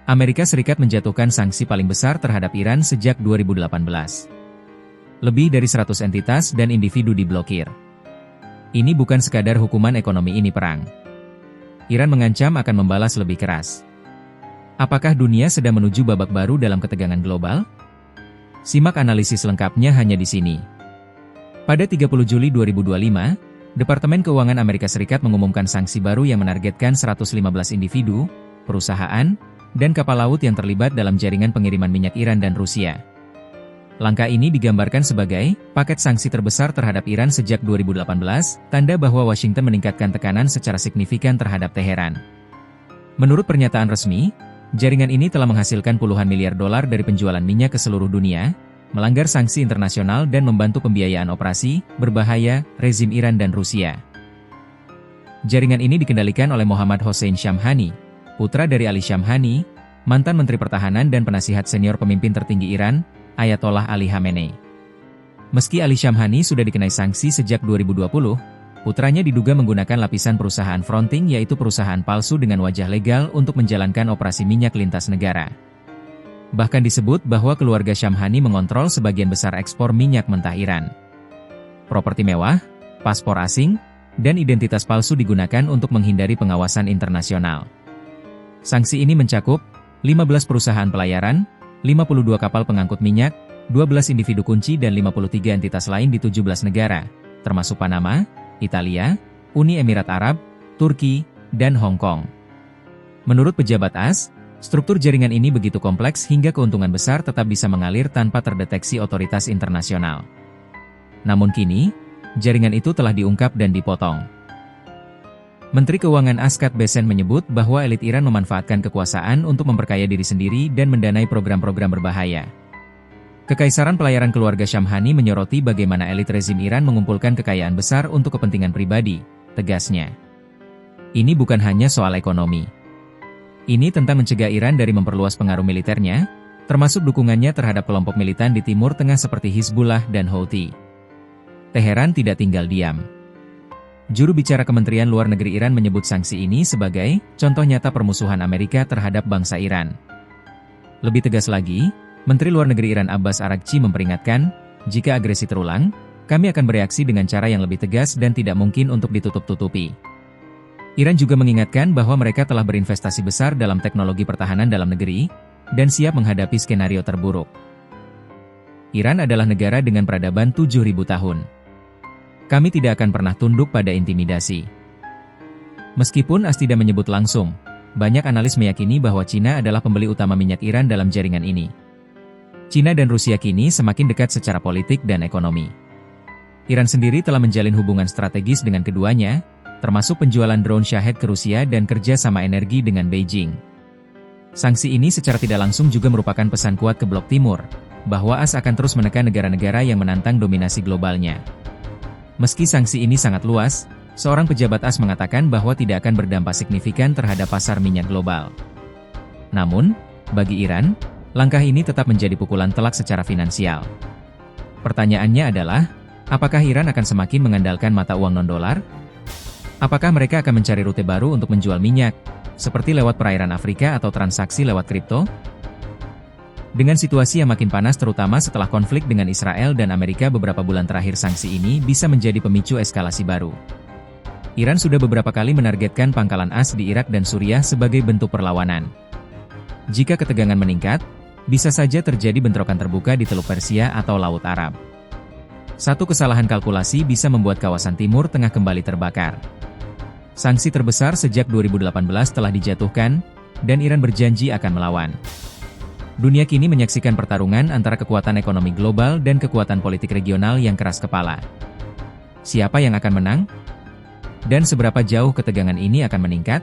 Amerika Serikat menjatuhkan sanksi paling besar terhadap Iran sejak 2018. Lebih dari 100 entitas dan individu diblokir. Ini bukan sekadar hukuman ekonomi, ini perang. Iran mengancam akan membalas lebih keras. Apakah dunia sedang menuju babak baru dalam ketegangan global? Simak analisis lengkapnya hanya di sini. Pada 30 Juli 2025, Departemen Keuangan Amerika Serikat mengumumkan sanksi baru yang menargetkan 115 individu, perusahaan, dan kapal laut yang terlibat dalam jaringan pengiriman minyak Iran dan Rusia. Langkah ini digambarkan sebagai paket sanksi terbesar terhadap Iran sejak 2018, tanda bahwa Washington meningkatkan tekanan secara signifikan terhadap Teheran. Menurut pernyataan resmi, jaringan ini telah menghasilkan puluhan miliar dolar dari penjualan minyak ke seluruh dunia, melanggar sanksi internasional dan membantu pembiayaan operasi berbahaya rezim Iran dan Rusia. Jaringan ini dikendalikan oleh Mohammad Hossein Shamkhani, putra dari Ali Shamkhani, mantan Menteri Pertahanan dan penasihat senior pemimpin tertinggi Iran, Ayatollah Ali Khamenei. Meski Ali Shamkhani sudah dikenai sanksi sejak 2020, putranya diduga menggunakan lapisan perusahaan fronting, yaitu perusahaan palsu dengan wajah legal untuk menjalankan operasi minyak lintas negara. Bahkan disebut bahwa keluarga Shamkhani mengontrol sebagian besar ekspor minyak mentah Iran. Properti mewah, paspor asing, dan identitas palsu digunakan untuk menghindari pengawasan internasional. Sanksi ini mencakup 15 perusahaan pelayaran, 52 kapal pengangkut minyak, 12 individu kunci dan 53 entitas lain di 17 negara, termasuk Panama, Italia, Uni Emirat Arab, Turki, dan Hong Kong. Menurut pejabat AS, struktur jaringan ini begitu kompleks hingga keuntungan besar tetap bisa mengalir tanpa terdeteksi otoritas internasional. Namun kini, jaringan itu telah diungkap dan dipotong. Menteri Keuangan Askat Besen menyebut bahwa elit Iran memanfaatkan kekuasaan untuk memperkaya diri sendiri dan mendanai program-program berbahaya. Kekaisaran Pelayaran Keluarga Shamkhani menyoroti bagaimana elit rezim Iran mengumpulkan kekayaan besar untuk kepentingan pribadi, tegasnya. Ini bukan hanya soal ekonomi. Ini tentang mencegah Iran dari memperluas pengaruh militernya, termasuk dukungannya terhadap kelompok militan di Timur Tengah seperti Hizbullah dan Houthi. Teheran tidak tinggal diam. Juru bicara Kementerian Luar Negeri Iran menyebut sanksi ini sebagai contoh nyata permusuhan Amerika terhadap bangsa Iran. Lebih tegas lagi, Menteri Luar Negeri Iran Abbas Araghchi memperingatkan, jika agresi terulang, kami akan bereaksi dengan cara yang lebih tegas dan tidak mungkin untuk ditutup-tutupi. Iran juga mengingatkan bahwa mereka telah berinvestasi besar dalam teknologi pertahanan dalam negeri, dan siap menghadapi skenario terburuk. Iran adalah negara dengan peradaban 7.000 tahun. Kami tidak akan pernah tunduk pada intimidasi. Meskipun AS tidak menyebut langsung, banyak analis meyakini bahwa Cina adalah pembeli utama minyak Iran dalam jaringan ini. Cina dan Rusia kini semakin dekat secara politik dan ekonomi. Iran sendiri telah menjalin hubungan strategis dengan keduanya, termasuk penjualan drone Shahed ke Rusia dan kerja sama energi dengan Beijing. Sanksi ini secara tidak langsung juga merupakan pesan kuat ke Blok Timur, bahwa AS akan terus menekan negara-negara yang menantang dominasi globalnya. Meski sanksi ini sangat luas, seorang pejabat AS mengatakan bahwa tidak akan berdampak signifikan terhadap pasar minyak global. Namun, bagi Iran, langkah ini tetap menjadi pukulan telak secara finansial. Pertanyaannya adalah, apakah Iran akan semakin mengandalkan mata uang non-dolar? Apakah mereka akan mencari rute baru untuk menjual minyak, seperti lewat perairan Afrika atau transaksi lewat kripto? Dengan situasi yang makin panas terutama setelah konflik dengan Israel dan Amerika beberapa bulan terakhir, sanksi ini bisa menjadi pemicu eskalasi baru. Iran sudah beberapa kali menargetkan pangkalan AS di Irak dan Suriah sebagai bentuk perlawanan. Jika ketegangan meningkat, bisa saja terjadi bentrokan terbuka di Teluk Persia atau Laut Arab. Satu kesalahan kalkulasi bisa membuat kawasan Timur Tengah kembali terbakar. Sanksi terbesar sejak 2018 telah dijatuhkan, dan Iran berjanji akan melawan. Dunia kini menyaksikan pertarungan antara kekuatan ekonomi global dan kekuatan politik regional yang keras kepala. Siapa yang akan menang? Dan seberapa jauh ketegangan ini akan meningkat?